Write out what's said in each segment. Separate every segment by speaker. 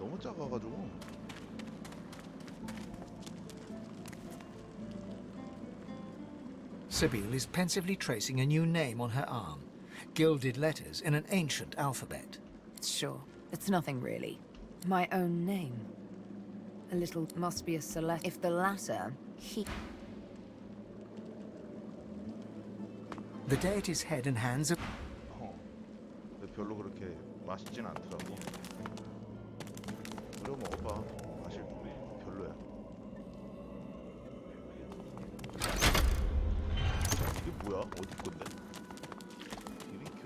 Speaker 1: 너무 작아가지고.
Speaker 2: Sibyl is pensively tracing a new name on her arm. Gilded letters in an ancient alphabet.
Speaker 3: Sure, it's nothing really. My own name. A little must be a celeste. If the latter, he...
Speaker 1: The deity's head and hands are... 근데 별로 그렇게 맛있진 않더라고. 이거 먹어봐. 맛이 별로야. 이게 뭐야? 어디 건데? 디비니티?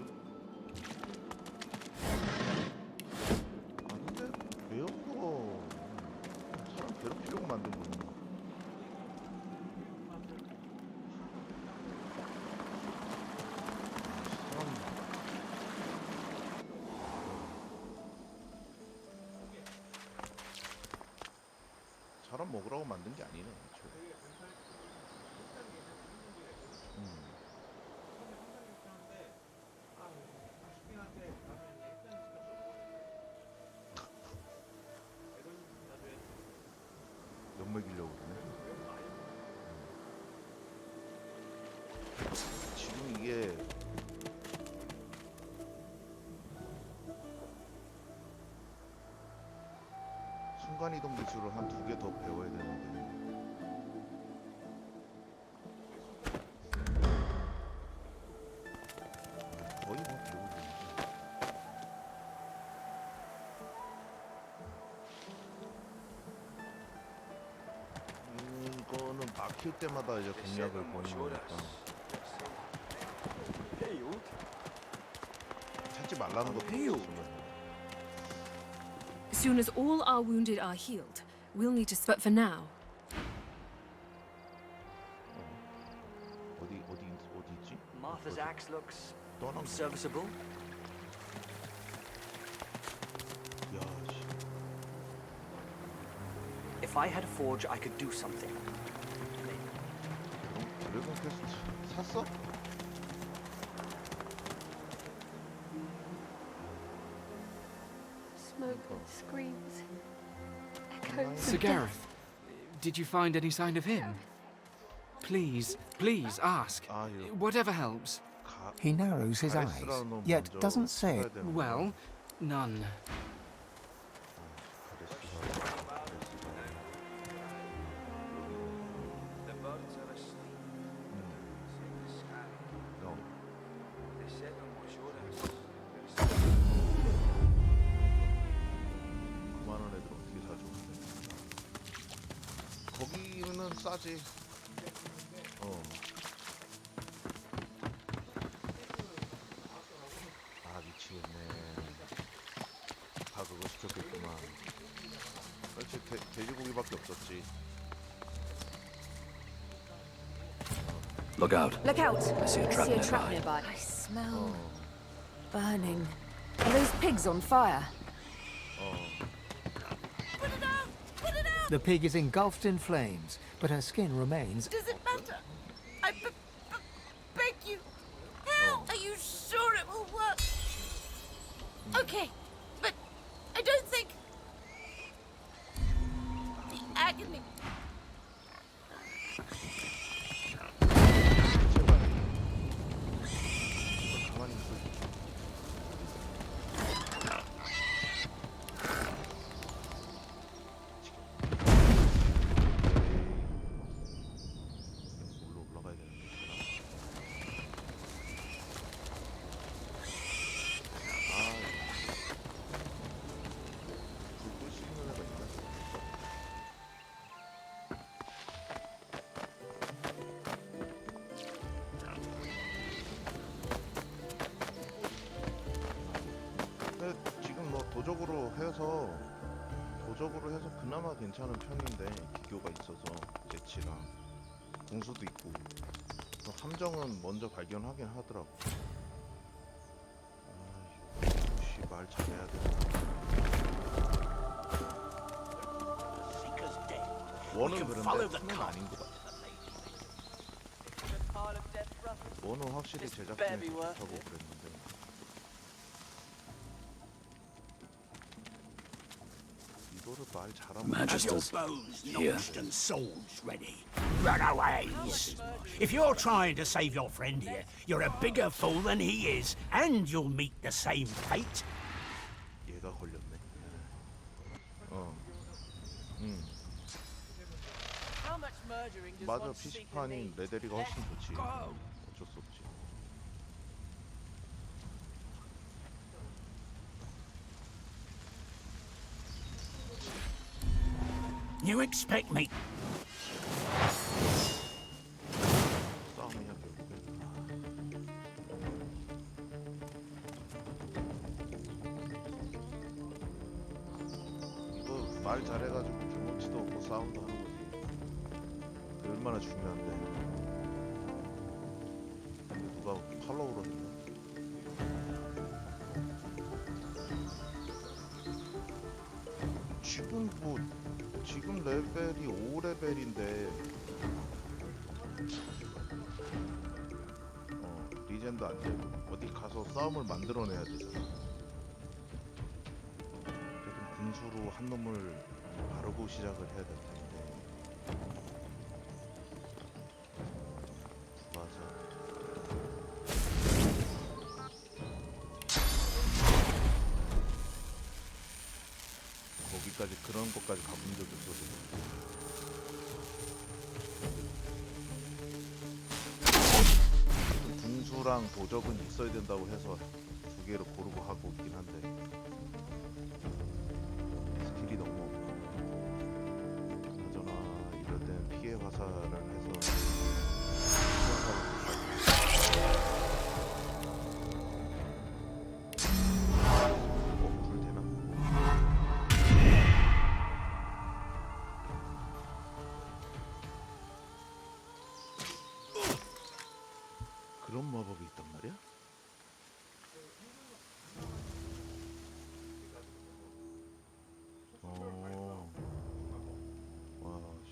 Speaker 1: 아닌데? 매운 거 사람 괴롭히려고 만든 거야. 사람 먹으라고 만든 게 아니네. 엿 먹이려고 그러네. 지금 이게 순간이동 기술을 한 2개 더 배워야 되는데 거의 뭐 배우고 이거는 막힐 때마다 이제 공략을 버리는 거니까 찾지 말라는 것도 있으면
Speaker 4: As soon as all our wounded are healed, we'll need to. But for now,
Speaker 1: 어디 있지?
Speaker 5: Martha's axe looks
Speaker 1: 떠난 거.
Speaker 5: serviceable.
Speaker 1: 야, 씨.
Speaker 5: If I had a forge, I could do something.
Speaker 1: 드래곤 퀘스트 샀어?
Speaker 6: Smoke, screams, echoes.
Speaker 7: Sir Gareth, did you find any sign of him? Please, please ask. Whatever helps.
Speaker 2: He narrows his eyes, yet doesn't say it.
Speaker 7: Well, none.
Speaker 1: 그만한 애들 어떻게 사줘? 거기는 싸지. 아 미치겠네. 다 그거 시켰겠구만. 그렇지 돼지고기밖에 없었지.
Speaker 8: Look out.
Speaker 3: Look out!
Speaker 8: I see a trap nearby.
Speaker 3: nearby. I smell... burning. Are those pigs on fire?
Speaker 2: The pig is engulfed in flames, but her skin remains.
Speaker 9: Does it matter? I beg you. Help! Are you sure it will work? Okay, but I don't think the agony.
Speaker 1: 가만히 있어. 올라가야 되는데. 불 수 있는 애가 있나? 근데 지금 뭐 도적으로 해서 그나마 괜찮은 편인데 기교가 있어서 재치랑 공수도 있고 함정은 먼저 발견하긴 하더라고. 씨 말 잘해야 돼. 원은 그런데 투는 아닌 것 같아. 원은 확실히 제작진이 좋다고 그랬는데 이거를 말 잘하면
Speaker 8: Magisters, here. And swords ready. Runaways! If you're trying to save your friend here, you're a bigger fool than he is, and you'll meet the same fate.
Speaker 1: 얘가 걸렸네.
Speaker 9: How much murdering does
Speaker 1: 맞아,
Speaker 9: one seek to
Speaker 1: PC판인
Speaker 9: need?
Speaker 1: 레데리가 훨씬 좋지. 어쩔 수 없지.
Speaker 8: You expect me?
Speaker 1: 싸움이야 결국에. 이거 말 잘해가지고 경험치도 없고 싸움도 하는 거지. 그게 얼마나 중요한데. 누가 팔로우로 했나? 지금 레벨이 5레벨인데 리젠도 안 되고 어디 가서 싸움을 만들어내야 되잖아. 그래도 군수로 한 놈을 바르고 시작을 해야 될 텐데. 맞아. 거기까지 그런 것까지 가본 적이 없어서. 궁수랑 도적은 있어야 된다고 해서 두 개를 고르고 하고 있긴 한데 스킬이 너무 없고 그나저나 이럴 땐 피해 화살을 해서 불 되나? 그런 마법이 있단 말이야? 와, 씨.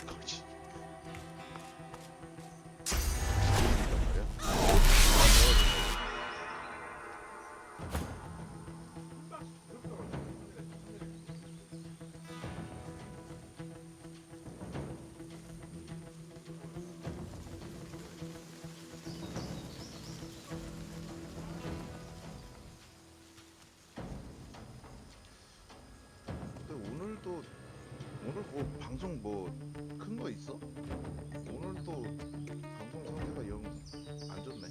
Speaker 1: 그렇지. 오늘 뭐 방송 뭐 큰 거 있어? 오늘도 방송 상태가 영 안 좋네.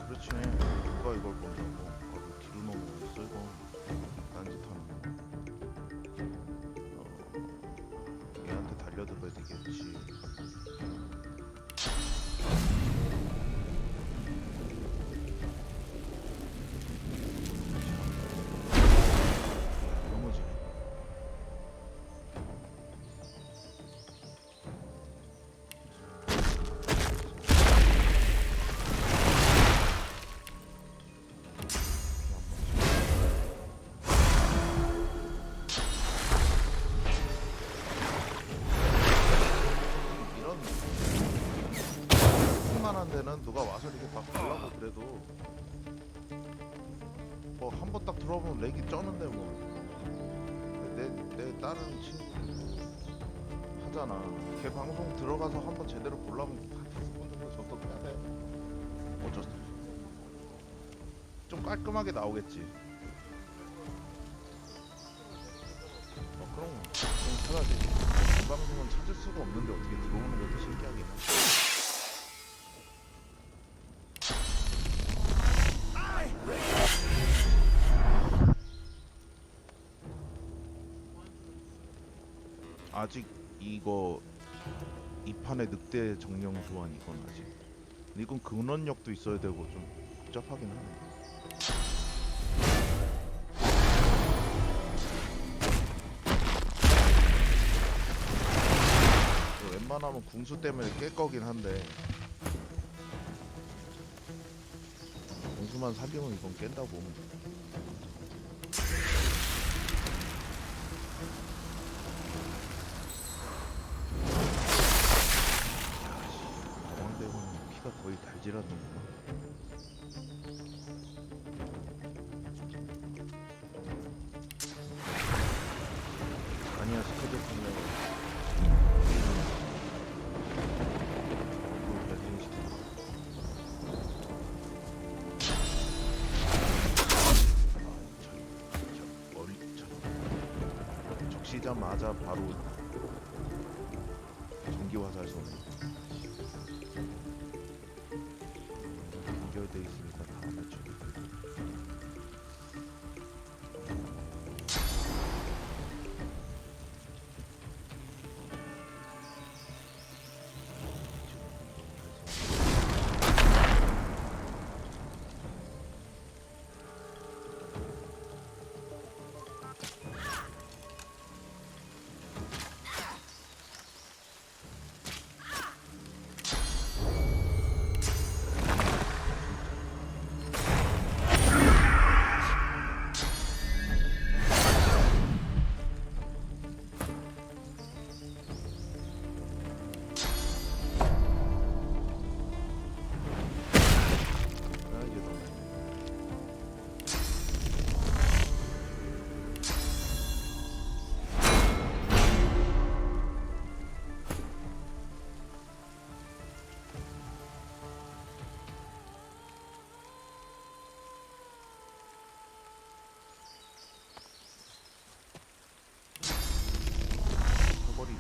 Speaker 1: 그렇지. 누가 이걸 본다고? 왜 뒤를 넘어가 있어 이거? 딴짓하는 거. 얘한테 달려들어야 되겠지. 넘어지네. 만한 데는 누가 와서 이렇게 막 달라고 그래도 뭐 한 번 딱 들어보면 렉이 쩌는데 뭐 내 다른 친구 하잖아. 걔 방송 들어가서 한번 제대로 보려면 한 5번 정도 접속해야 돼. 어쩔 수 없어. 좀 깔끔하게 나오겠지. 그럼 좀 찾아야지. 그 방송은 찾을 수가 없는데 어떻게 들어오는 것도 신기하긴 해. 아직 이거 이 판의 늑대 정령 소환 이건 아직. 근데 이건 근원력도 있어야 되고 좀 복잡하긴 하네. 웬만하면 궁수 때문에 깰 거긴 한데 사람만 살리면 이건 깬다고 보면 돼. 왕대군은 피가 거의 달지라는구나. 아니야, 스커드였으면 적시자마자 바로 전기 화살 쏘네. 연결돼 있으니까 다음에 좀.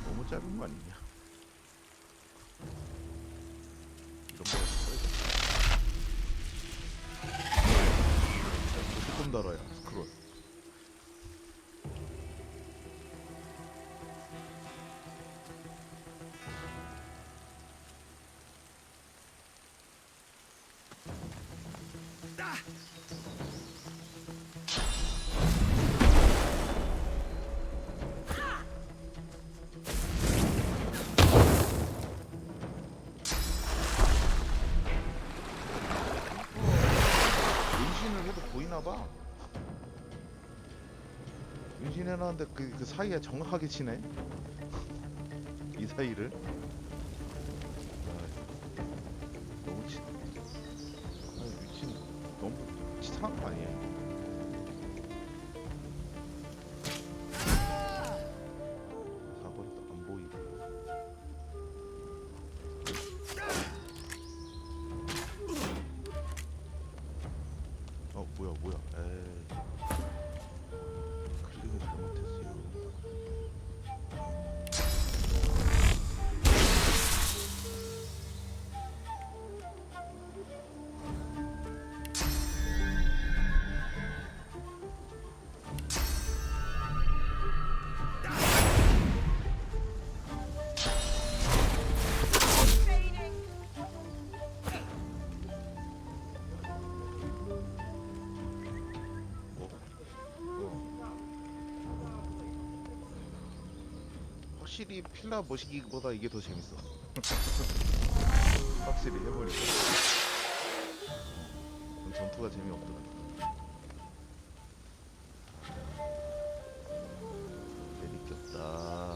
Speaker 1: 너무 짧은 거 아니냐? 이런 거 써야겠다. 조금 달아야 스크롤. 봐. 윤신해놨는데 그 사이에 정확하게 치네. 이 사이를. 너무 미친. 너무 치사한 거 아니에요? 사버렸다. 안 보이고. 뭐야 에이, 클릭을 잘못했어요. 확실히 필라 모시기보다 이게 더 재밌어. 확실히 해보니까 전투가 재미없더라. 때릴 게 없다.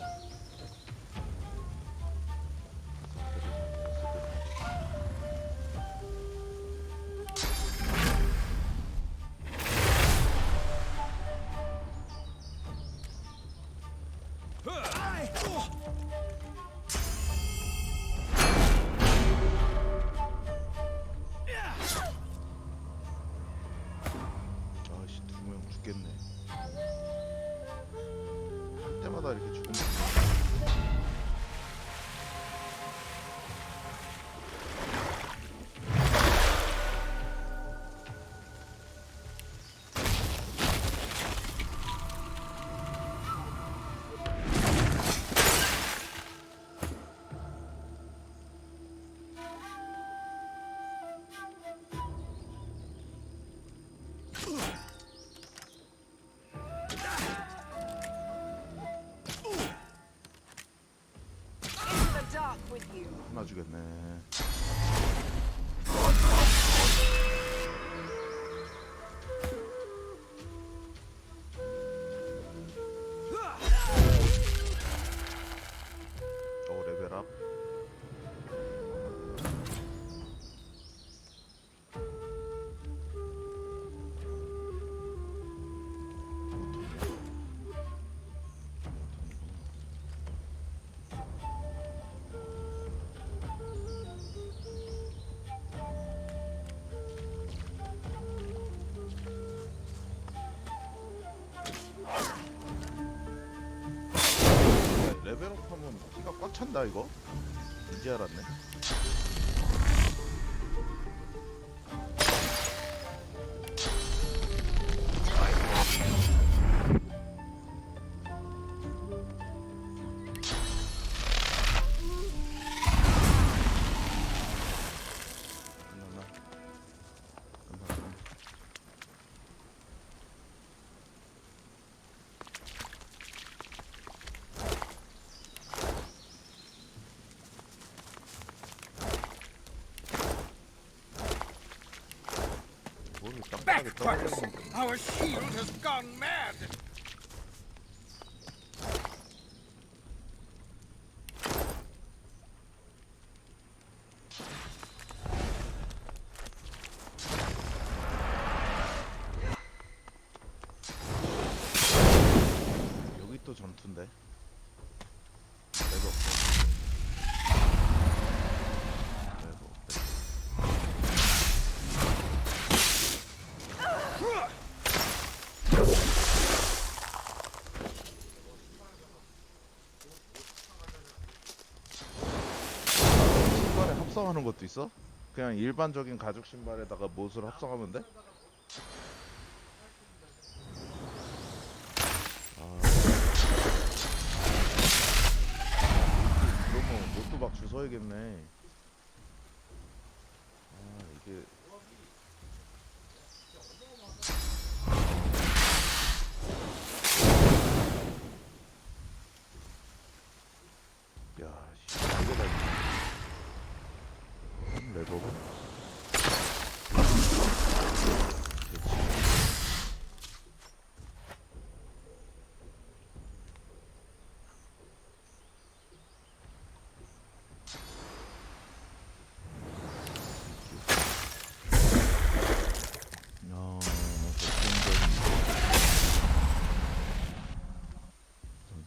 Speaker 1: 아씨, 두 명 죽겠네. 할 때마다 이렇게 죽으면 하나 주겠네. 레벨업하면 피가 꽉 찬다 이거. 이제 알았네.
Speaker 8: Backwards! Our shield has gone mad!
Speaker 1: 여기 또 전투인데. 레벨업. 합성하는 것도 있어? 그냥 일반적인 가죽 신발에다가 못을 합성하면 돼? 그러면 못도 막 주워야겠네. 이게 야, 씨, 이게 다 레버가?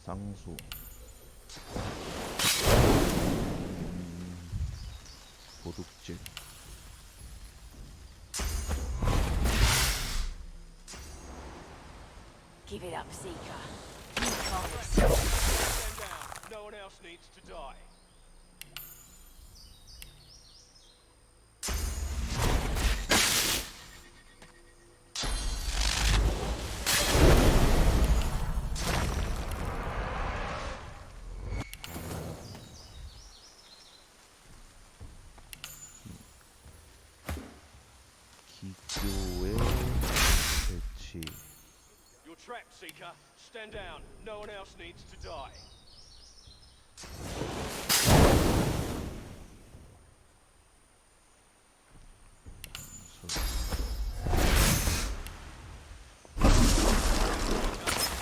Speaker 1: 쌍수 도둑질
Speaker 9: Give it up, Seeker. You can't accept.
Speaker 8: Stand down. No one else needs to die.
Speaker 1: 기교의 배치.
Speaker 8: You're trapped, Seeker. Stand down. No one else needs to die.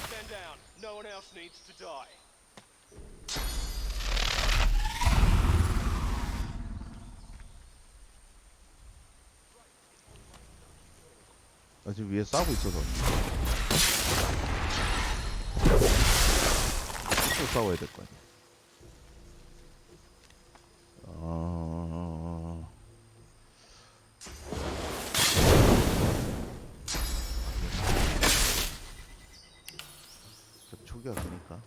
Speaker 8: Stand down. No one else needs to die.
Speaker 1: 지금 위에 싸우고 있어서 또 싸워야 될 거 아니야. 초기화 되니까.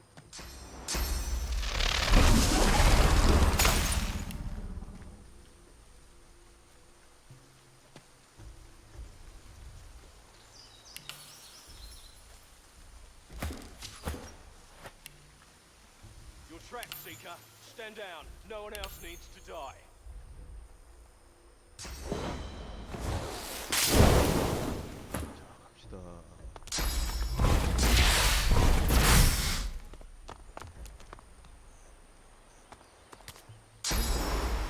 Speaker 8: Trapped, Seeker. Stand down. No one else needs to die.
Speaker 1: 자, 갑시다.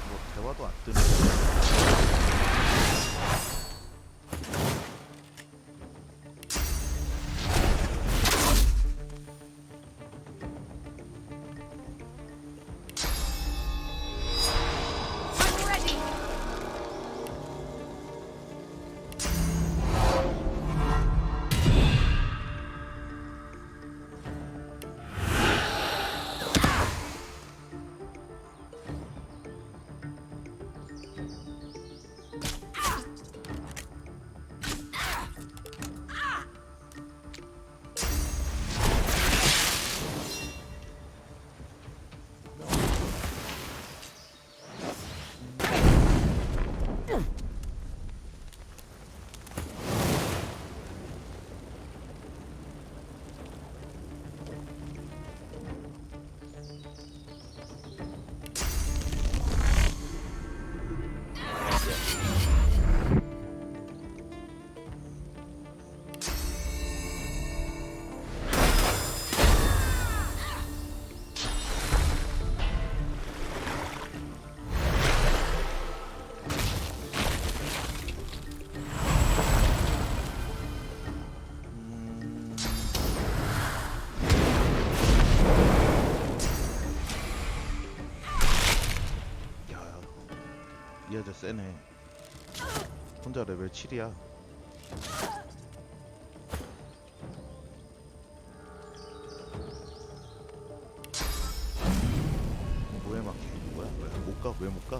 Speaker 1: 뭐 대화도 안 뜨네. 여자 세네. 혼자 레벨 7이야. 뭐에 막혀 있는 거야? 못 가? 왜 못 가?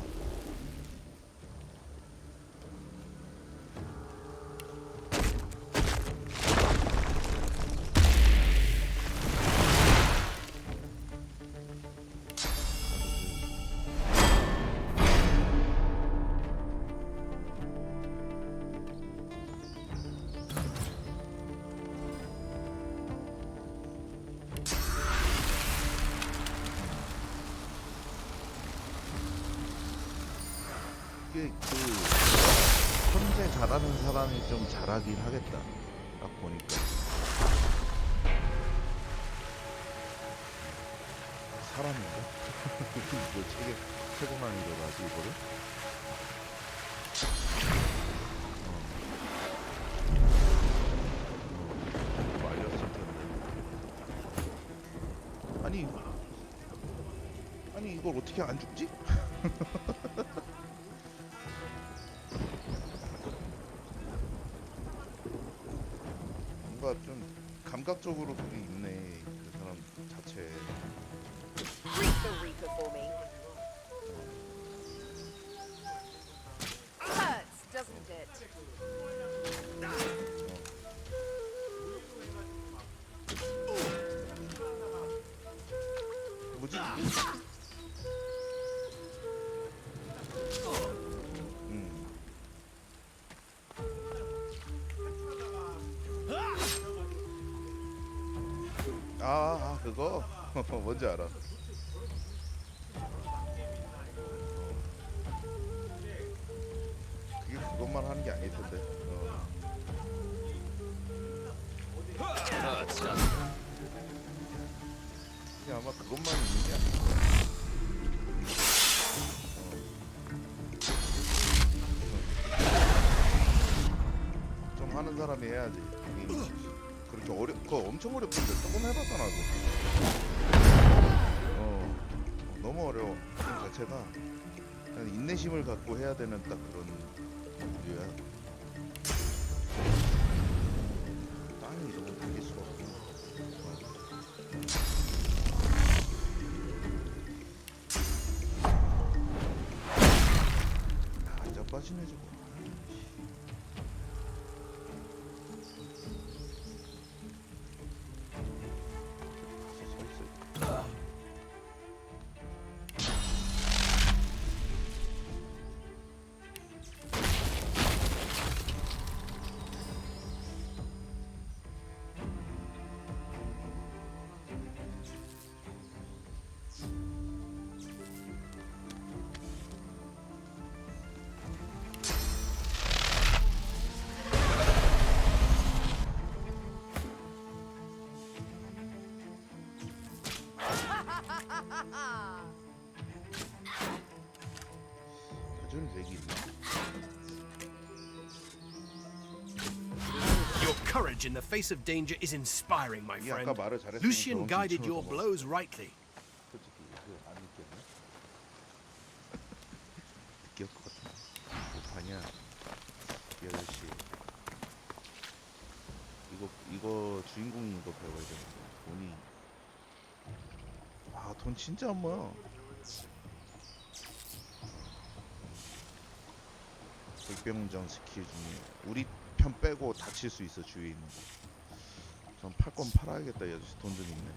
Speaker 1: 이게 현재 잘하는 사람이 좀 잘하긴 하겠다. 딱 보니까 사람인가? 이거 최고 난이도로 하지 이거를? 말렸을 텐데. 아니 이걸 어떻게 안 죽지? 뭔가 좀 감각적으로 그게 있네 그 사람 자체에.
Speaker 9: Greet the Reaper for me. Hurts, doesn't it?
Speaker 1: 뭐지? 그거? 뭔지 알아. 그게 그것만 하는 게 아닐 텐데. 그게 아마 그것만 있는 게 아닐 거야. 좀 하는 사람이 해야지. 그렇게 그거 엄청 어렵던데 조금 해봤다 나도. 너무 어려워. 그 자체가 그냥 인내심을 갖고 해야 되는 딱 그런 류야. 땅이 너무 당길 수가 없고. 진짜 빠지네 저거.
Speaker 10: Your courage in the face of danger is inspiring, my friend. Lucian guided your blows rightly.
Speaker 1: 솔직히 안 믿겠네. 느낄 것 같아. 못하냐? 이 아저씨. 이거 주인공이 이거 배워야 되는데 돈이. 돈 진짜 안 모여. 백병장 스킬 중에 우리 편 빼고 다 칠 수 있어. 주위에 있는 거. 전 팔 건 팔아야겠다. 이 아저씨 돈 좀 있네.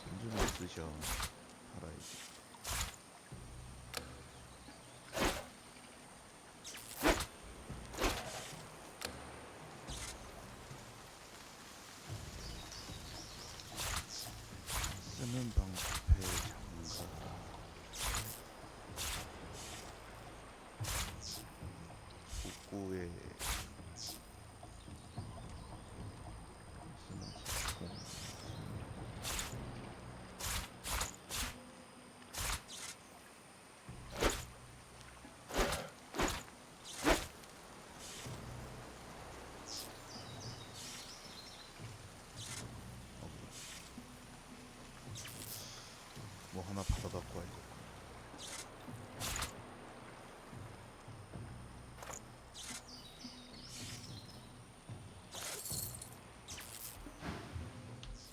Speaker 1: 돈 좀 있으셔. 팔아야지. 쓰는 방법에 장가. 복구에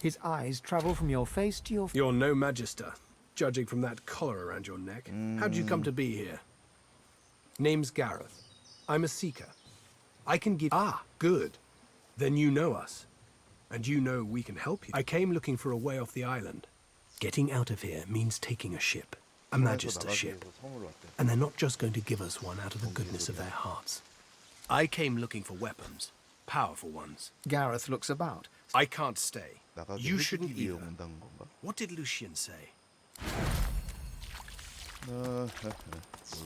Speaker 2: His eyes travel from your face to your...
Speaker 10: You're no magister, judging from that collar around your neck. How'd you come to be here? Name's Gareth. I'm a seeker. I can give... Ah, good. Then you know us. And you know we can help you. I came looking for a way off the island. Getting out of here means taking a ship. A magister ship. And they're not just going to give us one out of the goodness of their hearts. I came looking for weapons. Powerful ones.
Speaker 2: Gareth looks about.
Speaker 10: I can't stay. You shouldn't either. What did Lucian say?
Speaker 1: 뭘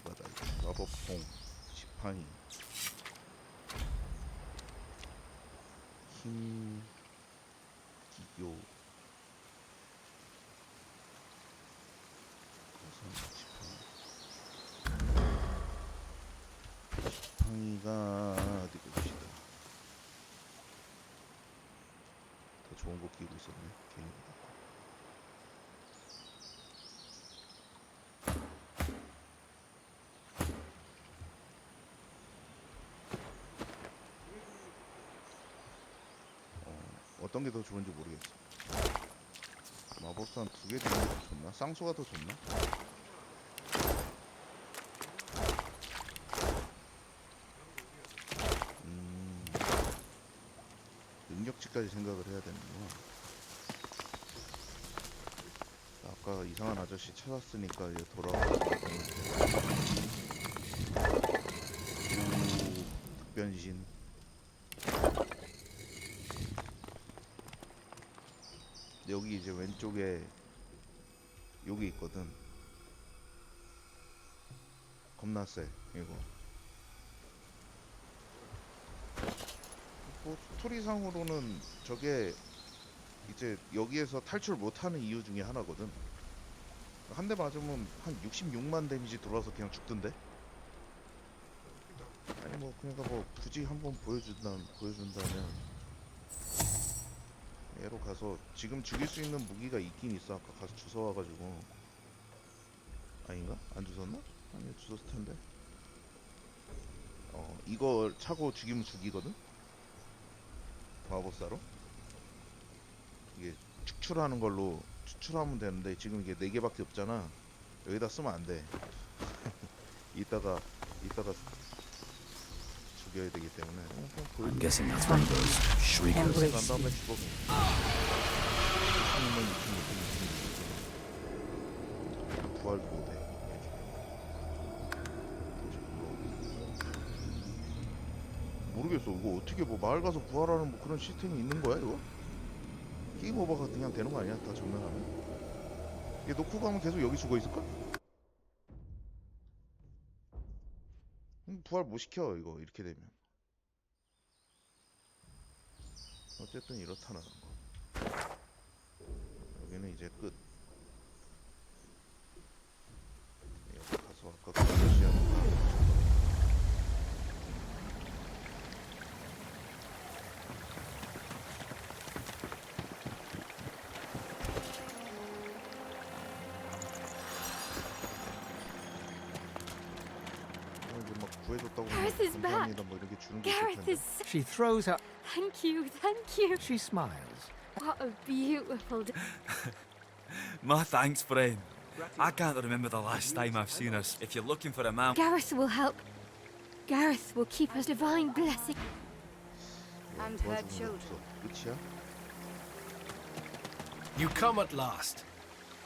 Speaker 1: 받아? 마법봉, 지팡이, 힘, 기교, 지팡이가 어디 봅시다. 더 좋은 거 끼고 있었네. 괜히. 어떤 게 더 좋은지 모르겠어. 마법사 한 2개 정도 더 좋나? 쌍수가 더 좋나? 능력치까지 생각을 해야 되는구나. 아까 이상한 아저씨 찾았으니까 이제 돌아가서 특변신. 여기 이제 왼쪽에 여기 있거든. 겁나 세 이거. 뭐 스토리상으로는 저게 이제 여기에서 탈출 못하는 이유 중에 하나거든. 한 대 맞으면 한 66만 데미지 들어와서 그냥 죽던데. 아니 뭐 그러니까 뭐 굳이 한번 보여준다면 얘로 가서 지금 죽일 수 있는 무기가 있긴 있어. 아까 가서 주워와가지고. 아닌가? 안 주웠나? 아니 주웠을 텐데. 이거 차고 죽이면 죽이거든? 마법사로? 이게 축출하는 걸로 추출하면 되는데 지금 이게 4개밖에 없잖아. 여기다 쓰면 안 돼. 이따가 죽여야 되기 때문에.
Speaker 8: I'm guessing that's one of those shriekers.
Speaker 1: 간 다음에 죽어. 부활도 못해. 모르겠어. 이거 어떻게 뭐 마을 가서 부활하는 뭐 그런 시스템이 있는 거야 이거? 게임 오버가 그냥 되는 거 아니야? 다 정면하면? 얘 놓고 가면 계속 여기 죽어 있을까? 부활 못 시켜 이거 이렇게 되면. 어쨌든 이렇다는 거. 여기는 이제 끝. 여기 가서 아까 그 아저씨하고
Speaker 6: Gareth is back. Gareth is.
Speaker 2: She throws her...
Speaker 6: Thank you, thank you.
Speaker 2: She smiles.
Speaker 6: What a beautiful day.
Speaker 11: My thanks, friend. I can't remember the last time I've seen her. If you're looking for a man...
Speaker 6: Gareth will help. Gareth will keep us divine blessing.
Speaker 3: And her children.
Speaker 10: You come at last.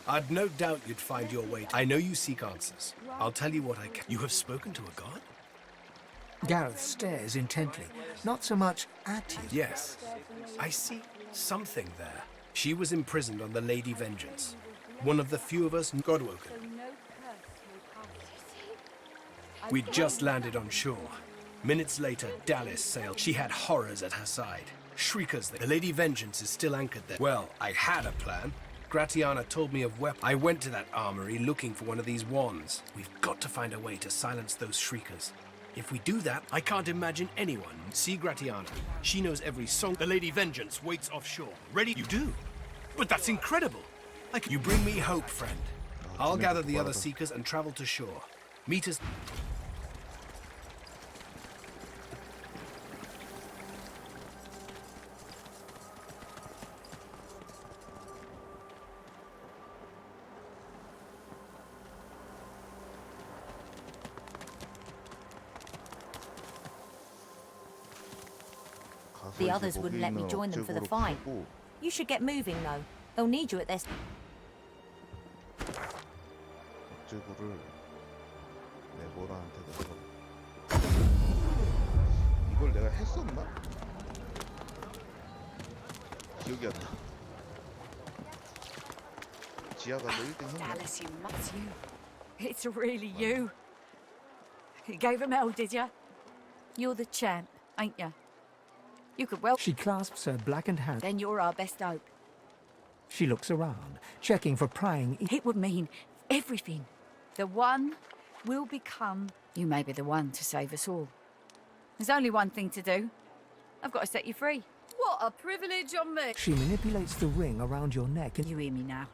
Speaker 10: I'd no doubt you'd find your way. I know you seek answers. I'll tell you what I can. You have spoken to a god?
Speaker 2: Gareth stares intently, not so much at you.
Speaker 10: Yes. I see something there. She was imprisoned on the Lady Vengeance. One of the few of us Godwoken. We'd just landed on shore. Minutes later, Dallas sailed. She had horrors at her side. Shriekers. The Lady Vengeance is still anchored there. Well, I had a plan. Gratiana told me of weapons. I went to that armory looking for one of these wands. We've got to find a way to silence those shriekers. If we do that, I can't imagine anyone. See Gratiana. She knows every song. The Lady Vengeance waits offshore. Ready? You do? But that's incredible. You bring me hope, friend. I'll gather the other seekers and travel to shore. Meet us...
Speaker 1: 가서
Speaker 12: The
Speaker 1: 이제
Speaker 12: others
Speaker 1: 거기
Speaker 12: wouldn't let me
Speaker 1: 있는
Speaker 12: join them for the
Speaker 1: 억제구를
Speaker 12: fight.
Speaker 1: 푸고
Speaker 12: You should get moving, though. They'll need you at this.
Speaker 1: 억제구를 네보라한테 넣어서 이걸 내가 했었나? 기억이 안 나. 지하 가서 1등 했나?
Speaker 9: Alice, you must you. It's really you. You gave him hell, did you? You're the champ, ain't you? You could well.
Speaker 2: She clasps her blackened hand.
Speaker 9: Then you're our best hope.
Speaker 2: She looks around, checking for prying.
Speaker 9: It would mean everything. The one will become. You may be the one to save us all. There's only one thing to do. I've got to set you free. What a privilege on me.
Speaker 2: She manipulates the ring around your neck and
Speaker 9: You hear me now.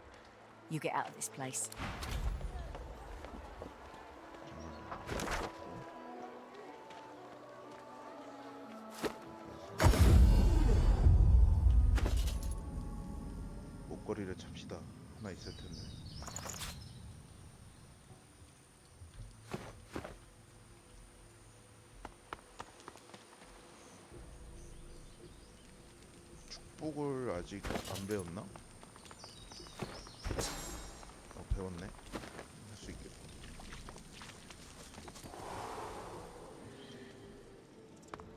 Speaker 9: You get out of this place.
Speaker 1: 목걸이를 찹시다. 하나 있을 텐데. 축복을 아직 안 배웠나? 배웠네. 할 수 있겠다.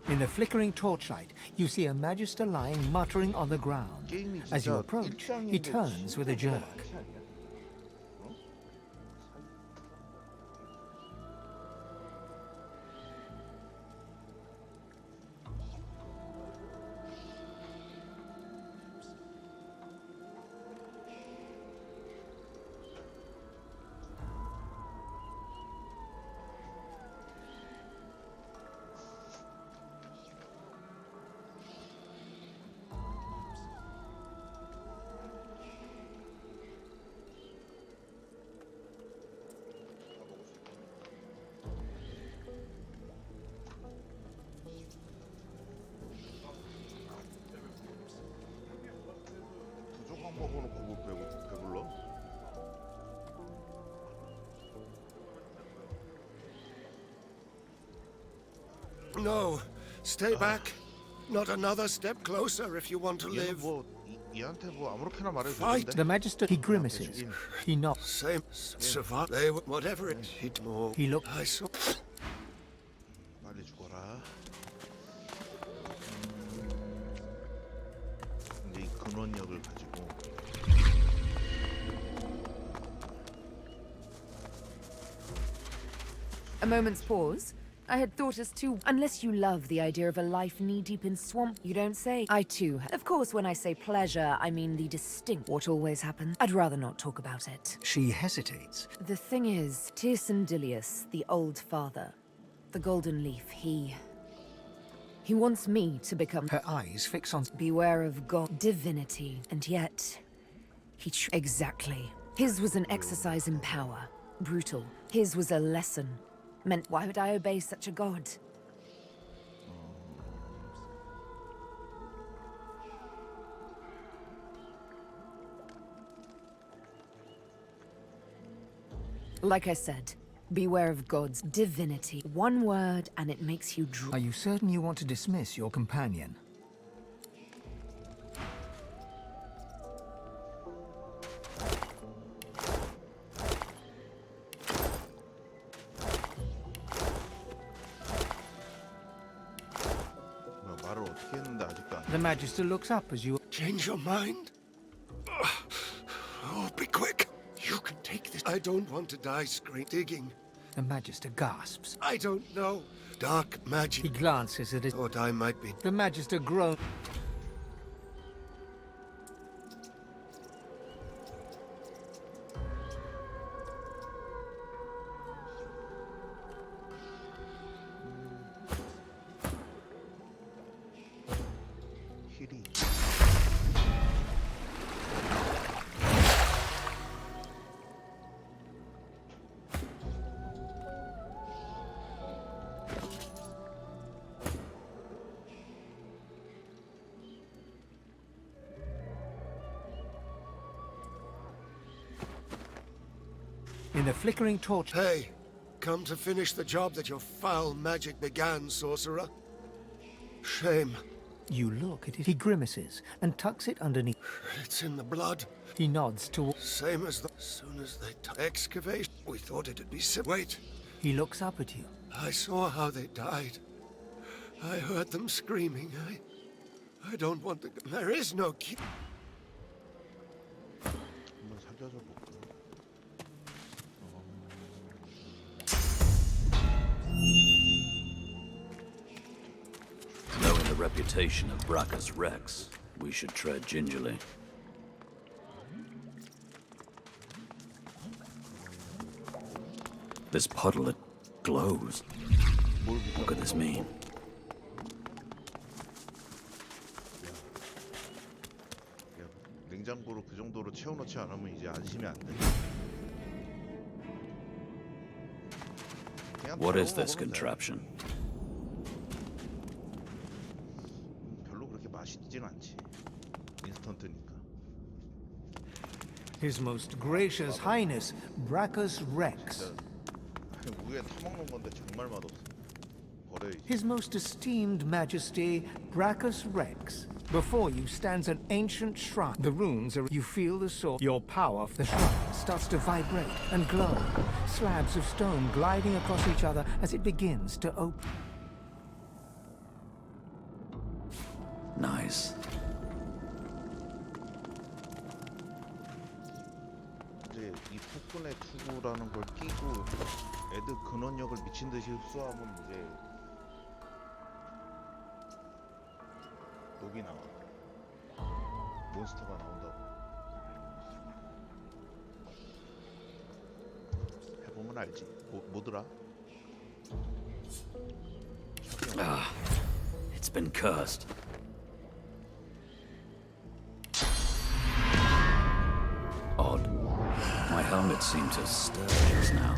Speaker 2: in the flickering torchlight, you see a magister lying muttering on the ground.
Speaker 1: 게임이
Speaker 2: As you
Speaker 1: 진짜
Speaker 2: approach, he
Speaker 1: 일장인데
Speaker 2: turns with a jerk.
Speaker 1: 부족한 먹어놓고 뭐 배불러?
Speaker 10: No, stay back. Not another step closer if you want to
Speaker 1: 얘는
Speaker 10: live.
Speaker 1: 뭐 얘한테 뭐 아무렇게나 말해도
Speaker 10: Fight.
Speaker 1: 되는데?
Speaker 2: The magister, he grimaces. He nods.
Speaker 10: Same. Survive. They whatever it hit more.
Speaker 2: He looked.
Speaker 10: I saw.
Speaker 1: 빨리 죽어라. 이제 이 근원력을 가지고
Speaker 3: A moment's pause. I had thought us too. Unless you love the idea of a life knee-deep in swamp, you don't say. I too. Of course, when I say pleasure, I mean the distinct. What always happens. I'd rather not talk about it.
Speaker 2: She hesitates.
Speaker 3: The thing is, Tyrsendilius, the old father, the golden leaf, he wants me to become.
Speaker 2: Her eyes fix on.
Speaker 3: Beware of God, divinity, and yet exactly. His was an exercise in power, brutal. His was a lesson. Meant, why would I obey such a god? Like I said, beware of God's divinity. One word and it makes you
Speaker 2: Are you certain you want to dismiss your companion?
Speaker 1: 말을 어떻게 했는데 아직도 안
Speaker 2: The magister looks up as you.
Speaker 10: Change your mind? Oh, be quick. You can take this. I don't want to die digging.
Speaker 2: The magister gasps.
Speaker 10: I don't know. Dark magic.
Speaker 2: He glances at it.
Speaker 10: Thought I might be.
Speaker 2: The magister groans.
Speaker 1: 힐이
Speaker 2: In the flickering torch.
Speaker 10: Hey, come to finish the job that your foul magic began, sorcerer? Shame.
Speaker 2: You look at it. He grimaces and tucks it underneath.
Speaker 13: It's in the blood.
Speaker 2: He nods to.
Speaker 13: Same as as soon as they excavation. We thought it'd be wait.
Speaker 2: He looks up at you.
Speaker 13: I saw how they died. I heard them screaming. I don't want to. There is no key.
Speaker 1: 한번 사귀어줘 볼까?
Speaker 14: Knowing the reputation of Bracchus Rex, we should tread gingerly. This puddle, it glows. What could this mean?
Speaker 1: 냉장고로 그 정도로 채워놓지 않으면 이제 안심이 안 돼.
Speaker 14: What is this contraption?
Speaker 1: 별로 그렇게 맛있진 않지. 인스턴트니까.
Speaker 2: His most gracious highness, Bracchus Rex.
Speaker 1: 우유에 타먹는 건데 정말 맛없어. 버려야지.
Speaker 2: His most esteemed majesty, Bracchus Rex. Before you stands an ancient shrine. The runes are. You feel the sword. Your power. The shrine starts to vibrate and glow. Slabs of stone gliding across each other as it begins to open.
Speaker 14: Nice.
Speaker 1: 이제 이 폭군의 투구라는 걸 끼고 애들 근원력을 미친 듯이 흡수하면 이제 녹이 나와. 몬스터가 나온다고. 해보면 알지. 뭐더라?
Speaker 14: Ah, it's been cursed. Odd. My helmet seemed to stir just now.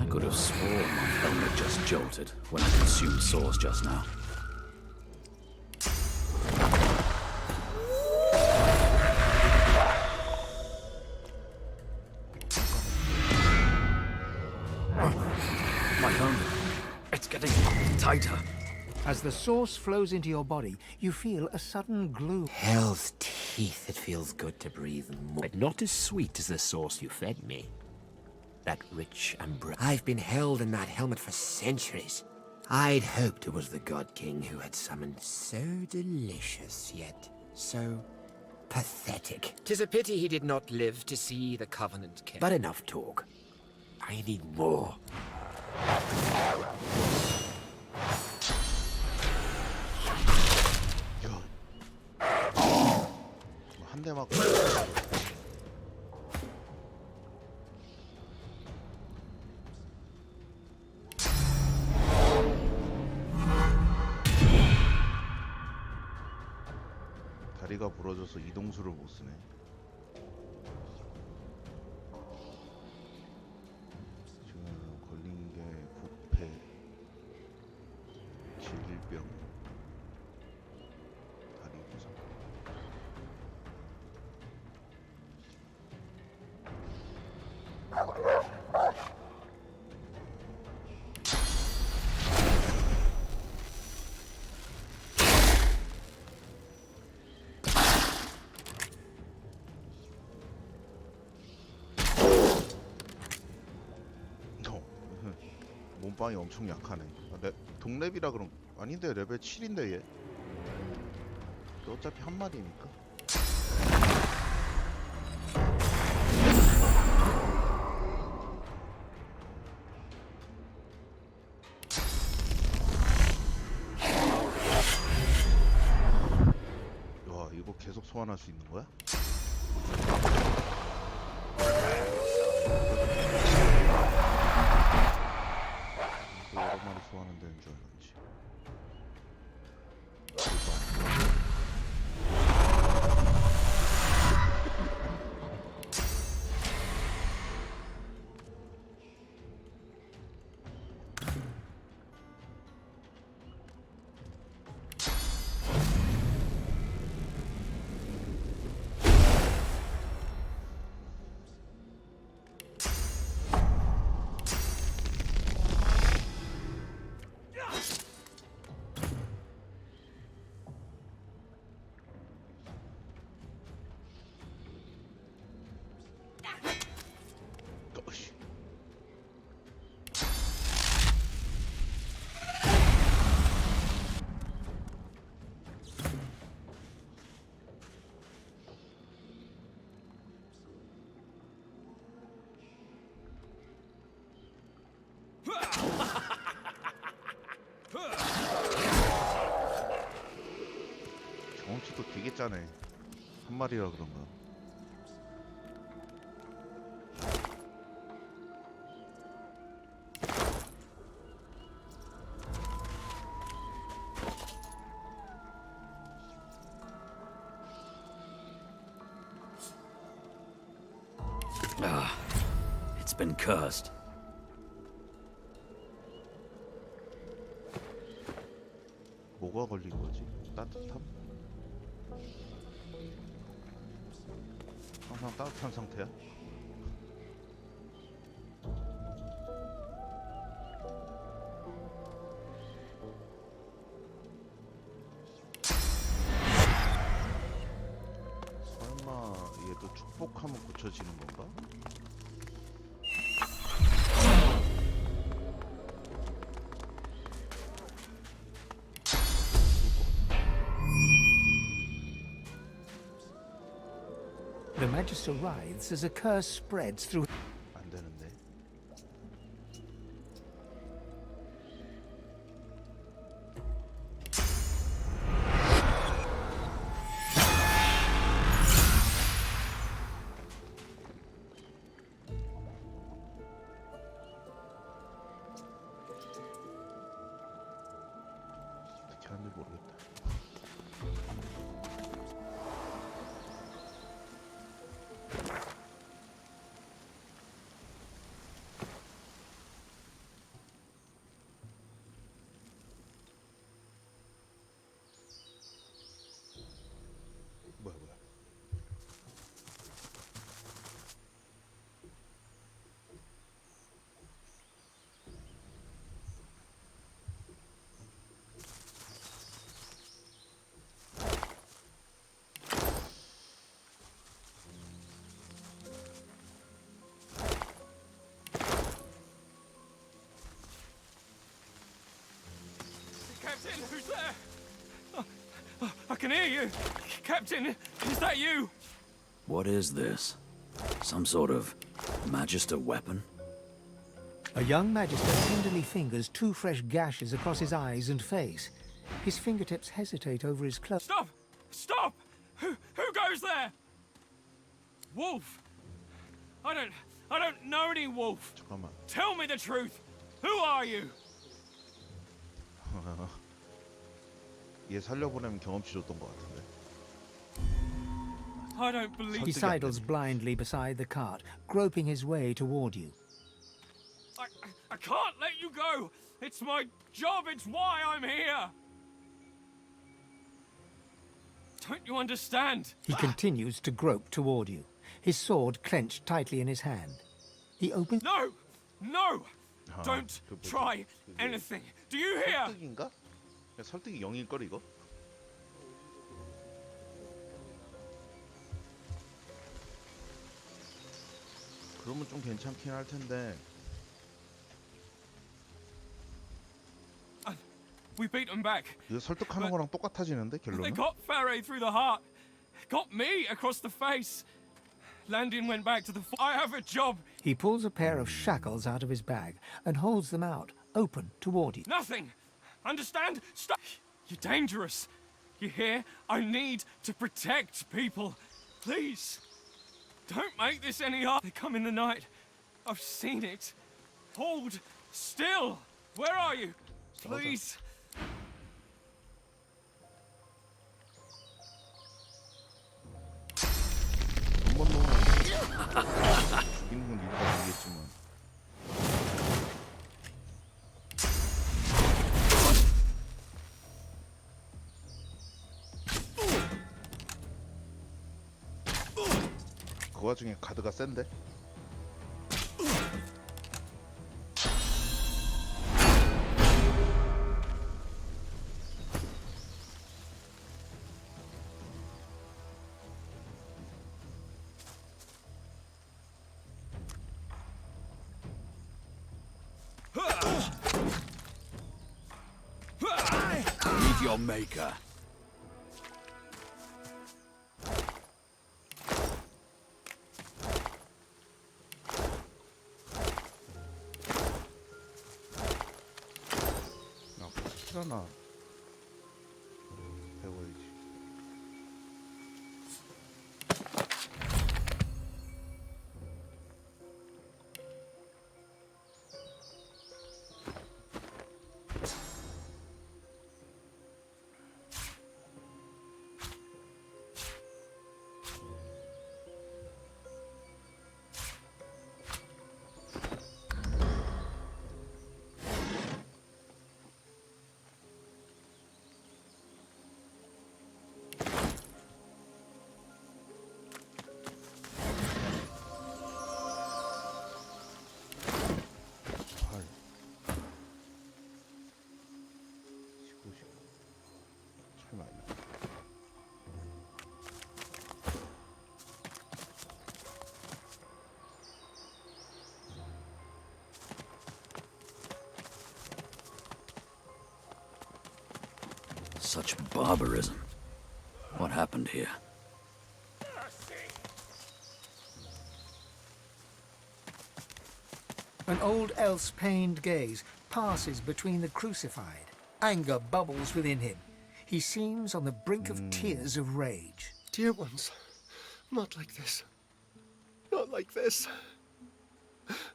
Speaker 14: I could have sworn my helmet just jolted when I consumed sauce just now. My helmet, it's getting tighter.
Speaker 2: As the sauce flows into your body, you feel a sudden gloom.
Speaker 15: Hell's teeth, it feels good to breathe more. But not as sweet as the sauce you fed me. That rich umbrella. I've been held in that helmet for centuries. I'd hoped it was the God King who had summoned so delicious, yet so pathetic. 'Tis a pity he did not live to see the Covenant kept. But enough talk. I need more.
Speaker 1: 한 대 맞고. 다리가 부러져서 이동수를 못 쓰네. 지금 걸린 게 부패, 질병, 다리 부상. 몸빵이 엄청 약하네. 동랩이라 그럼 아닌데 레벨 7인데 얘. 어차피 한 마리니까. 와, 이거 계속 소환할 수 있는 거야? 여러 마리 소환하는 데는 줄 알았지. 적자네. 한 마리라 그런가.
Speaker 14: Ah, it's been cursed.
Speaker 1: 뭐가 걸린 거지? 따뜻함? 항상 따뜻한 상태야? 설마 얘도 축복하면 고쳐지는 건가?
Speaker 2: The Magister writhes as a curse spreads through.
Speaker 1: 안 되는데. 어떻게 하는지 모르겠다. 뭐야.
Speaker 16: Captain, who's there? I can hear you. Captain, is that you?
Speaker 14: What is this? Some sort of Magister weapon?
Speaker 2: A young Magister tenderly fingers two fresh gashes across his eyes and face. His fingertips hesitate over his cloak.
Speaker 16: Stop! Stop! Who goes there? Wolf. I don't know any wolf.
Speaker 1: 잠깐만.
Speaker 16: Tell me the truth. Who are you?
Speaker 1: 얘 살려보내면 경험치 줬던 것 같은데.
Speaker 16: I don't believe.
Speaker 2: He sidles blindly beside the cart, groping his way toward you.
Speaker 16: I can't let you go. It's my job. It's why I'm here. Don't you understand?
Speaker 2: He continues to grope toward you, his sword clenched tightly in his hand. He opens.
Speaker 16: No! No! Don't try anything. Do you hear?
Speaker 1: 설득인가? 야, 설득이 0일걸 이거? 그러면 좀 괜찮긴 할 텐데.
Speaker 16: We beat them back.
Speaker 1: 이거 설득하는 거랑 똑같아지는데
Speaker 16: They
Speaker 1: 결론은?
Speaker 16: got Faray through the heart. Got me across the face. Landing went back to the. I have a job.
Speaker 2: He pulls a pair of shackles out of his bag and holds them out, open toward you.
Speaker 16: Nothing. Understand? Stop. You're dangerous. You hear? I need to protect people. Please. Don't make this any harder. They come in the night. I've seen it. Hold still. Where are you? Please.
Speaker 1: 한번 놓으면 죽이는 건 이유가 모르겠지만. 그 와중에 가드가 센데?
Speaker 14: Meet your maker.
Speaker 1: 야, 스킬 하나 배워야지.
Speaker 14: Such barbarism. What happened here?
Speaker 2: An old elf's pained gaze passes between the crucified. Anger bubbles within him. He seems on the brink of tears of rage.
Speaker 13: Dear ones, not like this. Not like this.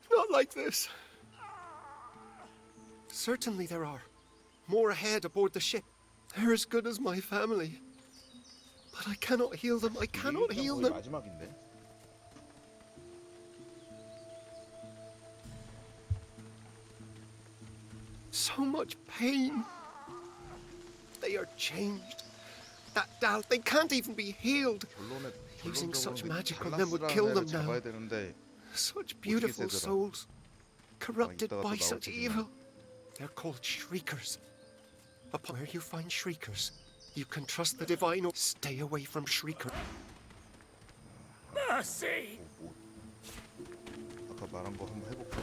Speaker 13: Not like this. Certainly there are. More ahead aboard the ship. They're as good as my family. But I cannot heal them. I cannot heal them.
Speaker 1: 마지막인데.
Speaker 13: So much pain. They are changed. That doubt, they can't even be healed. Using such magic on them would kill them now. Such beautiful souls, corrupted by such evil. They're called shriekers. Upon where you find shriekers, you can trust the divine. Stay away from shriekers.
Speaker 8: Mercy!
Speaker 1: 아까 말한 거 한번 해볼까?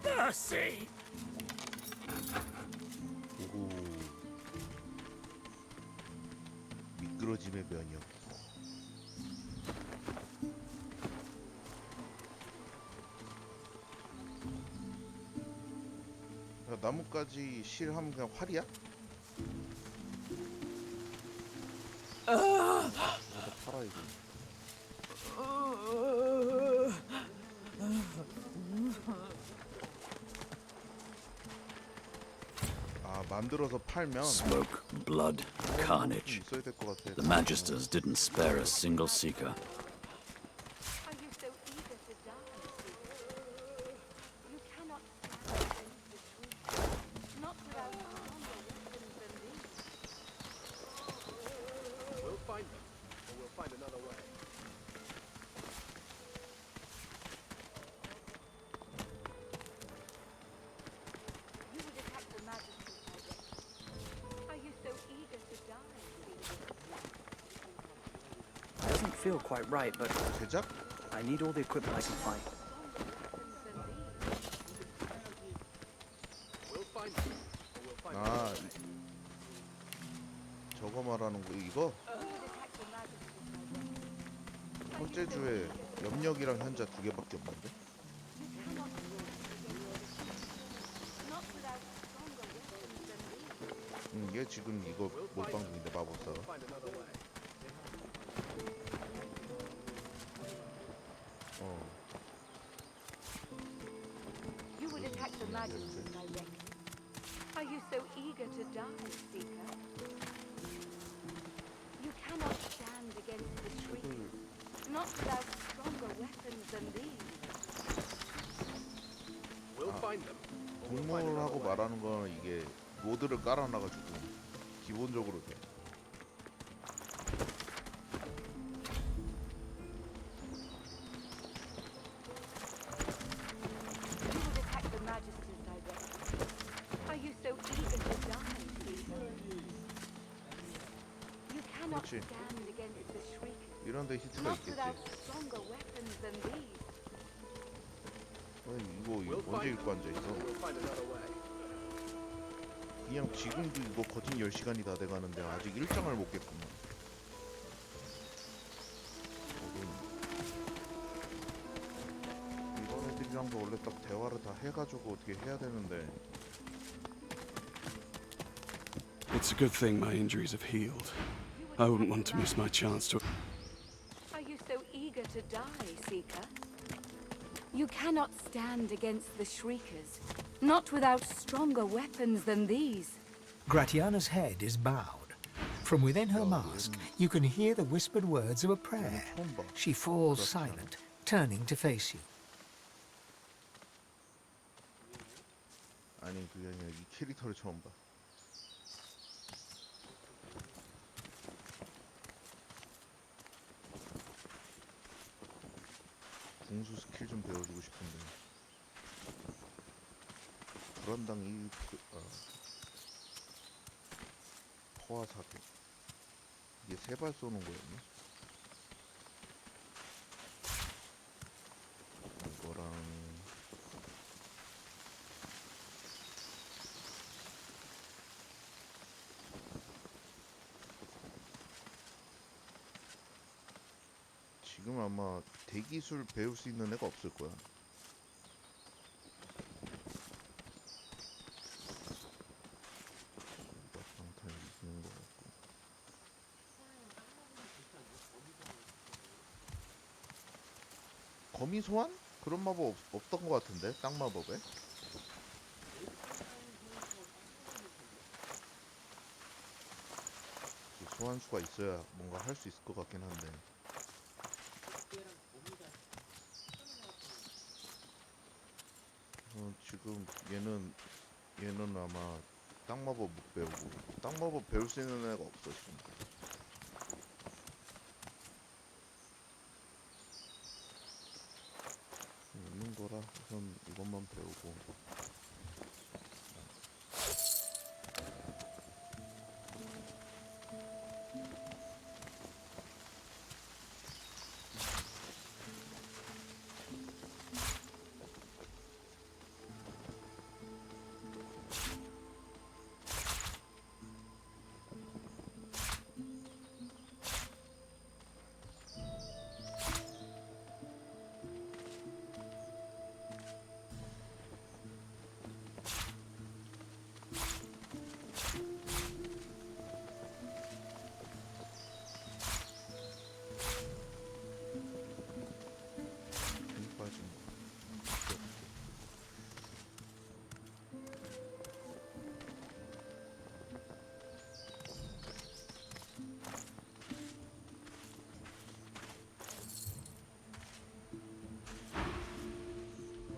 Speaker 8: Mercy!
Speaker 1: 오호. 미끄러짐의 면역. 야, 나뭇가지 실하면 그냥 활이야? 팔아 이거. 만들어서 팔면
Speaker 14: Smoke, blood, carnage.
Speaker 1: 있어야 될 것 같아.
Speaker 14: The Magisters didn't spare a single seeker.
Speaker 13: We'll find them, or we'll find another way.
Speaker 5: Doesn't feel quite right, but
Speaker 1: 제작?
Speaker 5: I need all the equipment I can find.
Speaker 1: 아, 저거 말하는 거 이거? 손재주에 염력이랑 현자 2개밖에 없는데? 얘 지금 이거 몰빵 중인데 마법사가.
Speaker 17: You would attack the Magisters, I reckon. Are you so eager to die, Seeker? You cannot stand against the shriekers, not without stronger weapons than these.
Speaker 13: We'll find them.
Speaker 1: 동물하고 말하는 거는 이게 모드를 깔아놔가지고 기본적으로 돼. 그렇지. 이런 데 히트가 있겠지. 이거 언제 읽고 앉아있어? 그냥 지금도 이거 거진 10시간이 다 돼가는데 아직 1장을 못 깼구만. 이런 애들이랑도 원래 딱 대화를 다 해가지고 어떻게 해야 되는데.
Speaker 18: It's a good thing my injuries have healed. I wouldn't want to miss my chance to...
Speaker 17: Are you so eager to die, Seeker? You cannot stand against the shriekers, not without stronger weapons than these.
Speaker 2: Gratiana's head is bowed. From within her mask, you can hear the whispered words of a prayer. She falls silent, turning to face you.
Speaker 1: 아니 그게 아니라 이 캐릭터를 처음 봐. 궁수 스킬 좀 배워주고 싶은데. 불안당 이 포화 사격. 이게 세 발 쏘는 거였니? 이거랑 지금 아마 대기술 배울 수 있는 애가 없을 거야. 방탄 이기는 거 같고. 거미 소환? 그런 마법 없던 거 같은데? 땅 마법에? 소환수가 있어야 뭔가 할 수 있을 것 같긴 한데. 지금 얘는 아마 땅 마법 못 배우고 땅 마법 배울 수 있는 애가 없어 지금. 있는 거라 우선 이것만 배우고.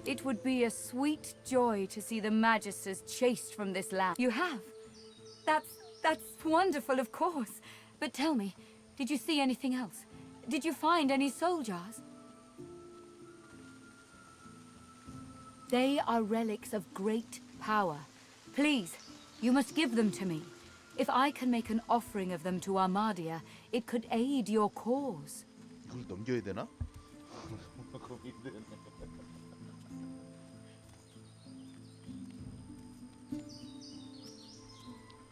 Speaker 9: It would be a sweet joy to see the Magisters chased from this land. You have? That's wonderful, of course. But tell me, did you see anything else? Did you find any soul jars? They are relics of great power. Please, you must give them to me. If I can make an offering of them to Armadia, it could aid your cause.
Speaker 1: 이걸 넘겨야 되나? 고민되네.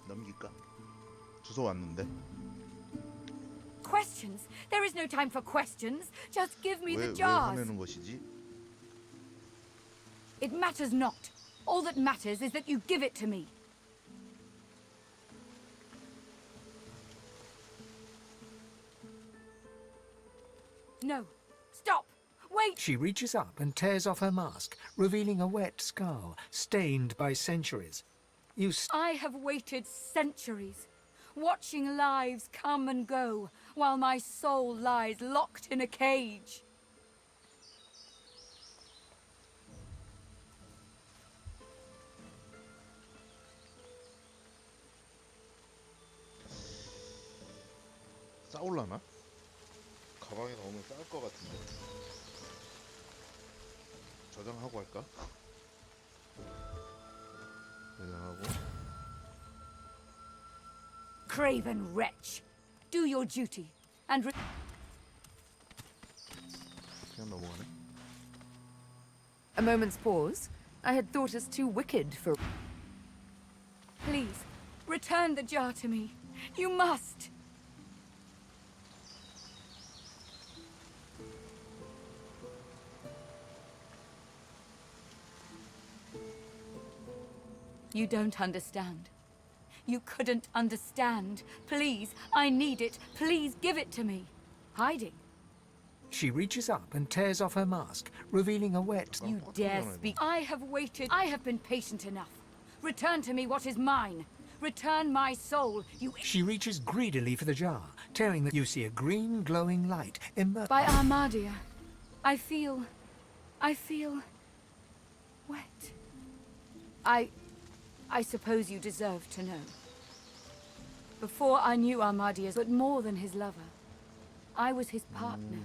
Speaker 1: 넘길까? 주소 왔는데.
Speaker 9: Questions? There is no time for questions. Just give me the
Speaker 1: 왜
Speaker 9: jars.
Speaker 1: 화내는 것이지?
Speaker 9: It matters not. All that matters is that you give it to me. No. Stop! Wait!
Speaker 2: She reaches up and tears off her mask, revealing a wet skull, stained by centuries.
Speaker 9: I have waited centuries, watching lives come and go, while my soul lies locked in a cage.
Speaker 1: 싸울라나? 가방에 넣으면 싸울 것 같은데. 저장하고 할까? 저장하고.
Speaker 9: Craven wretch, do your duty and
Speaker 1: 그냥 넘어가네.
Speaker 3: A moment's pause. I had thought us too wicked for...
Speaker 9: Please, return the jar to me. You must. You don't understand. You couldn't understand. Please, I need it. Please give it to me. Hiding.
Speaker 2: She reaches up and tears off her mask, revealing a wet...
Speaker 9: You dare speak. I have waited. I have been patient enough. Return to me what is mine. Return my soul, you...
Speaker 2: She reaches greedily for the jar, tearing the... You see a green, glowing light emerge...
Speaker 9: By Armadia, I feel wet. I suppose you deserve to know. Before I knew Armadius, but more than his lover, I was his partner.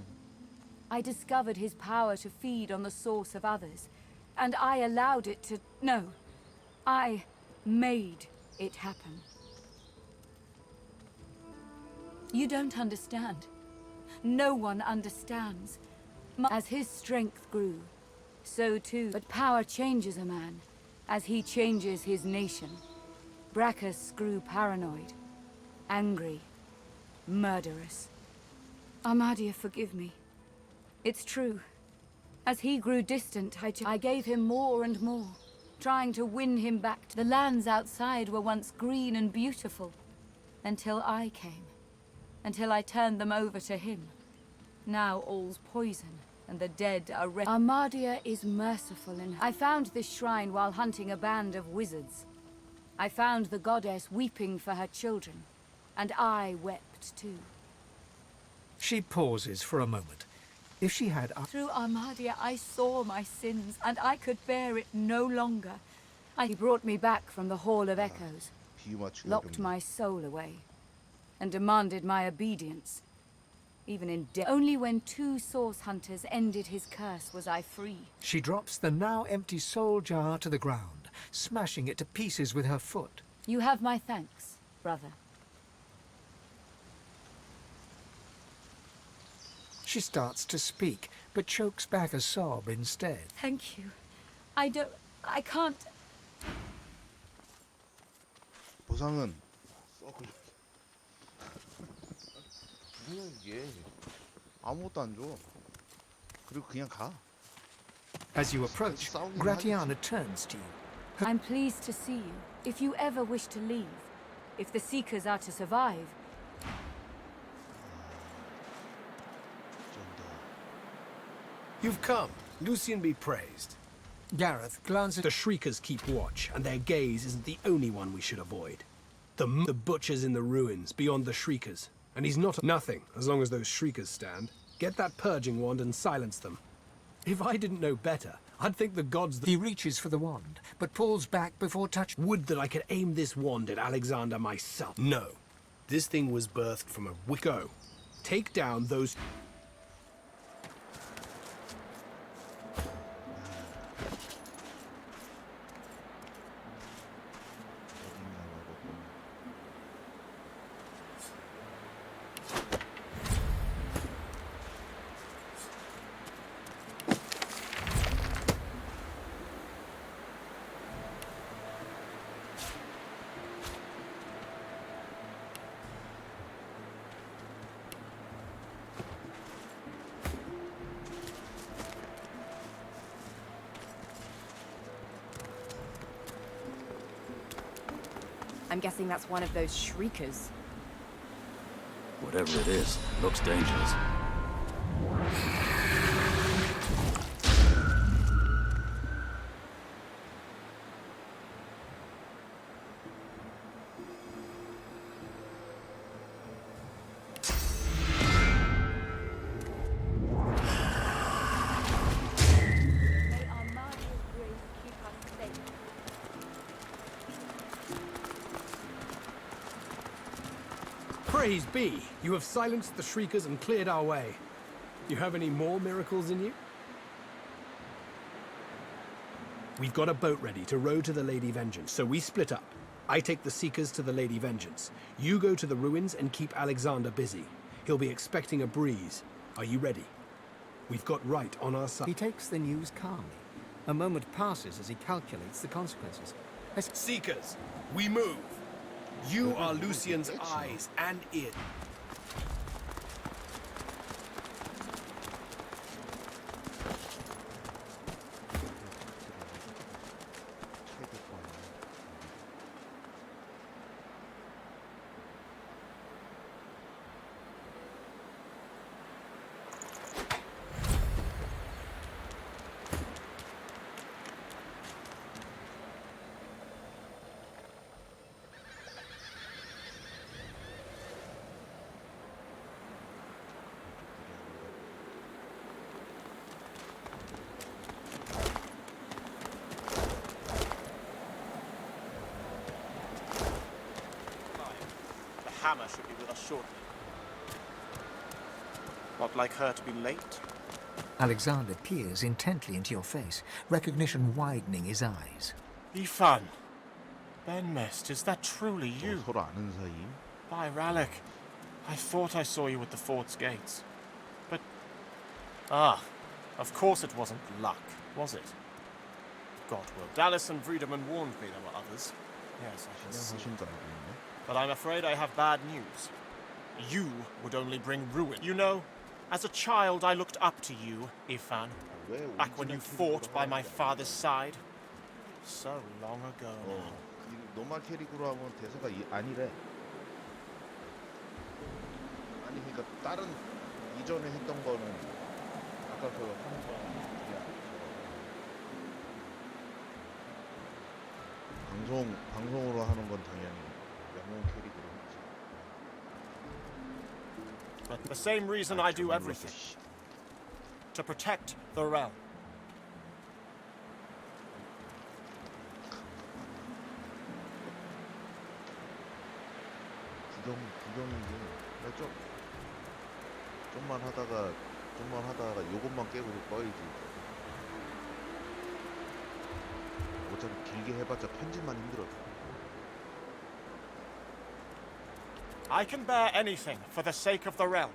Speaker 9: I discovered his power to feed on the source of others, and I allowed it to... No,
Speaker 17: I made it happen. You don't understand. No one understands. As his strength grew, so too. But power changes a man, as he changes his nation. Brachus grew paranoid, angry, murderous. Armadia, forgive me. It's true. As he grew distant, I gave him more and more, trying to win him back. The lands outside were once green and beautiful, until I came. Until I turned them over to him. Now all's poison, and the dead are Armadia is merciful in her. I found this shrine while hunting a band of wizards. I found the goddess weeping for her children, and I wept too.
Speaker 2: She pauses for a moment. If she had...
Speaker 17: Through Armadia, I saw my sins, and I could bear it no longer. He brought me back from the Hall of Echoes, locked my soul away, and demanded my obedience. Even in death. Only when 2 source hunters ended his curse was I free.
Speaker 2: She drops the now empty soul jar to the ground, smashing it to pieces with her foot.
Speaker 17: You have my thanks, brother.
Speaker 2: She starts to speak, but chokes back a sob instead.
Speaker 17: Thank you. I can't...
Speaker 1: 보상은 썩을. 뭐야 이게? 아무것도 안 줘. 그리고 그냥 가.
Speaker 2: As you approach, Gratiana turns to you.
Speaker 17: I'm pleased to see you. If you ever wish to leave, if the Seekers are to survive...
Speaker 10: You've come. Lucian be praised.
Speaker 2: Gareth glances...
Speaker 10: The Shriekers keep watch, and their gaze isn't the only one we should avoid. The butcher's in the ruins, beyond the Shriekers. And he's not nothing, as long as those Shriekers stand. Get that purging wand and silence them. If I didn't know better, I'd think the gods...
Speaker 2: He reaches for the wand, but pulls back before touching...
Speaker 10: Would that I could aim this wand at Alexander myself. No. This thing was birthed from a... Go. Take down those...
Speaker 3: I'm guessing that's one of those Shriekers.
Speaker 14: Whatever it is, looks dangerous.
Speaker 10: Praise be! You have silenced the Shriekers and cleared our way. You have any more miracles in you? We've got a boat ready to row to the Lady Vengeance, so we split up. I take the Seekers to the Lady Vengeance. You go to the ruins and keep Alexander busy. He'll be expecting a breeze. Are you ready? We've got right on our side.
Speaker 2: He takes the news calmly. A moment passes as he calculates the consequences.
Speaker 10: Seekers, we move. You are Lucian's eyes and ears.
Speaker 19: Hammer should be with us shortly. Not like her to be late.
Speaker 2: Alexander peers intently into your face, recognition widening his eyes.
Speaker 19: Be fun. Ben Mist, is that truly you?
Speaker 1: 서로 아는 사이임?
Speaker 19: By Rallick, I thought I saw you at the fort's gates. But... of course it wasn't luck, was it? God will. Dallas and Friedemann warned me there were others. Yes, I can see. But I'm afraid I have bad news. You would only bring ruin. You know, as a child I looked up to you, Ifan. Back when you fought by my father's side. So long ago now.
Speaker 1: 노말 캐릭으로 하면 대사가 아니래. 아니 그러니까 다른 이전에 했던 거는 아까 그 하는 거랑 방송으로 하는 건 당연히 영웅 캐릭으로 하지.
Speaker 19: But the same reason I do everything. To protect the realm.
Speaker 1: 구경이지. 좀만 하다가 요것만 깨고 꺼야지. 어차피 길게 해봤자 편집만 힘들어.
Speaker 19: I can bear anything for the sake of the realm.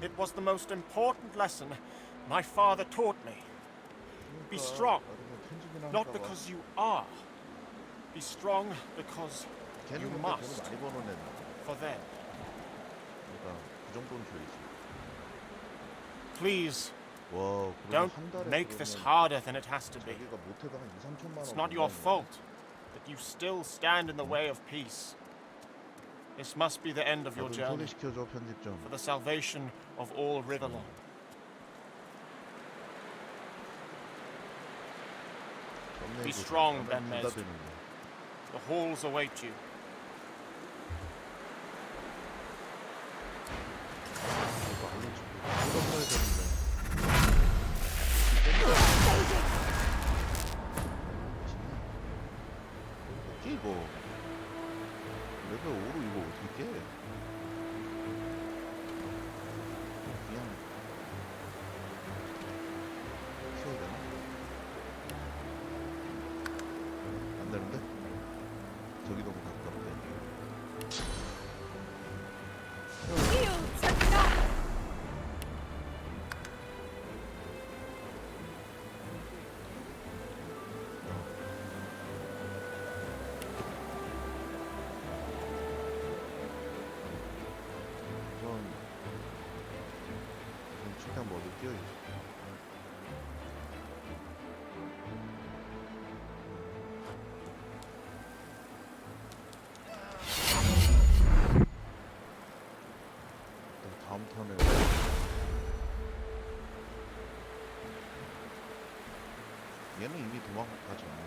Speaker 19: It was the most important lesson my father taught me. Be strong, not because you are. Be strong because you must. For them. Please, don't make this harder than it has to be. It's not your fault that you still stand in the way of peace. This must be the end of your journey, for the salvation of all Riverlong. Be strong, Ben Mezd. The halls await you.
Speaker 1: 이거 레벨 5로 이거 어떻게 깨? 그냥 키워야 되나? 안 되는데? 저기 너무 가깝대. 최대한 멀리 뛰어야지. 다음 턴에 얘는 이미 도망가지 않네.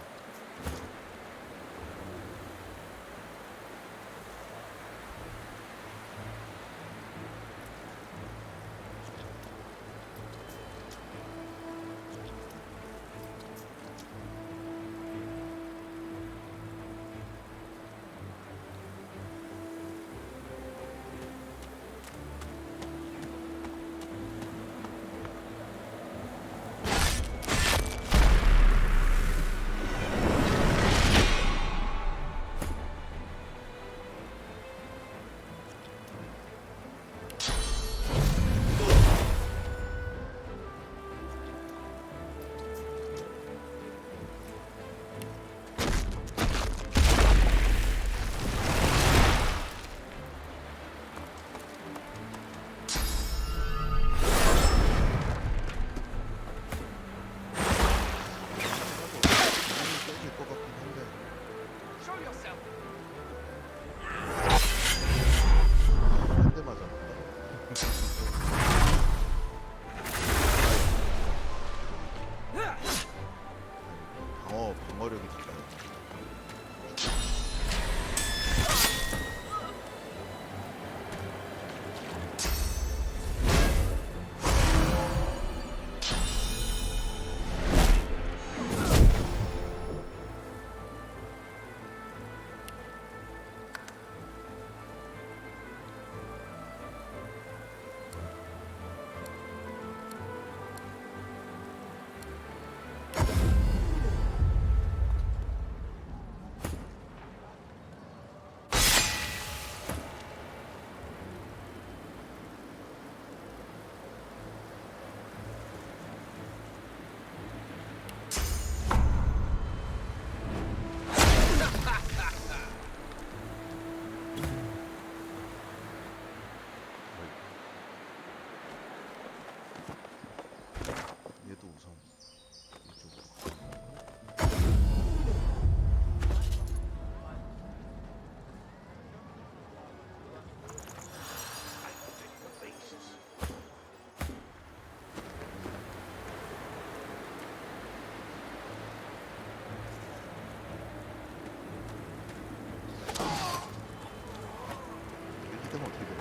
Speaker 1: 이렇게 되면 어떻게 돼요?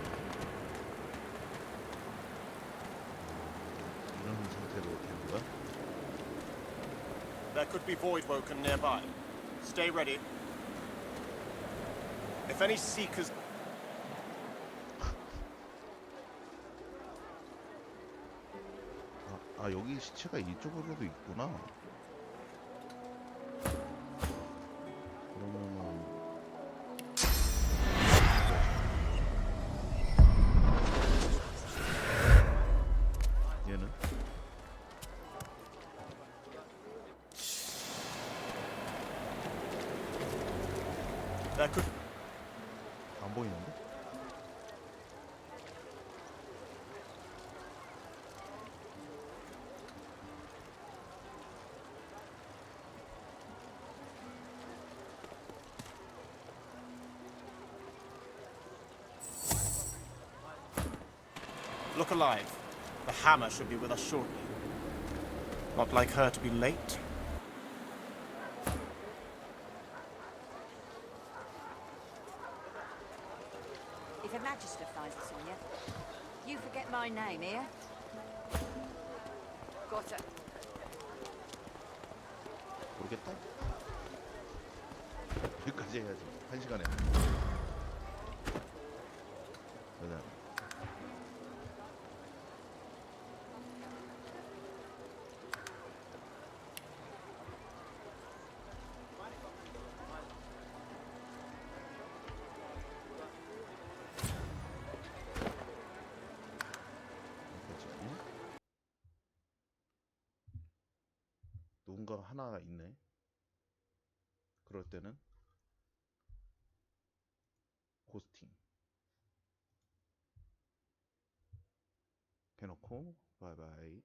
Speaker 1: 이런 상태로 되는 거야?
Speaker 19: There could be void woken nearby. Stay ready. If any seekers...
Speaker 1: 아 여기 시체가 이쪽으로도 있구나. 그러면은 얘는
Speaker 19: There could...
Speaker 1: 안 보이는데?
Speaker 19: Look alive. The hammer should be with us shortly. Not like her to be late.
Speaker 9: If a magister finds us on you, you forget my name here. Got it.
Speaker 1: 모르겠다. 여기까지 해야지. 1시간에. 그냥 누군가 하나 있네. 그럴 때는 고스팅 해놓고 바이바이.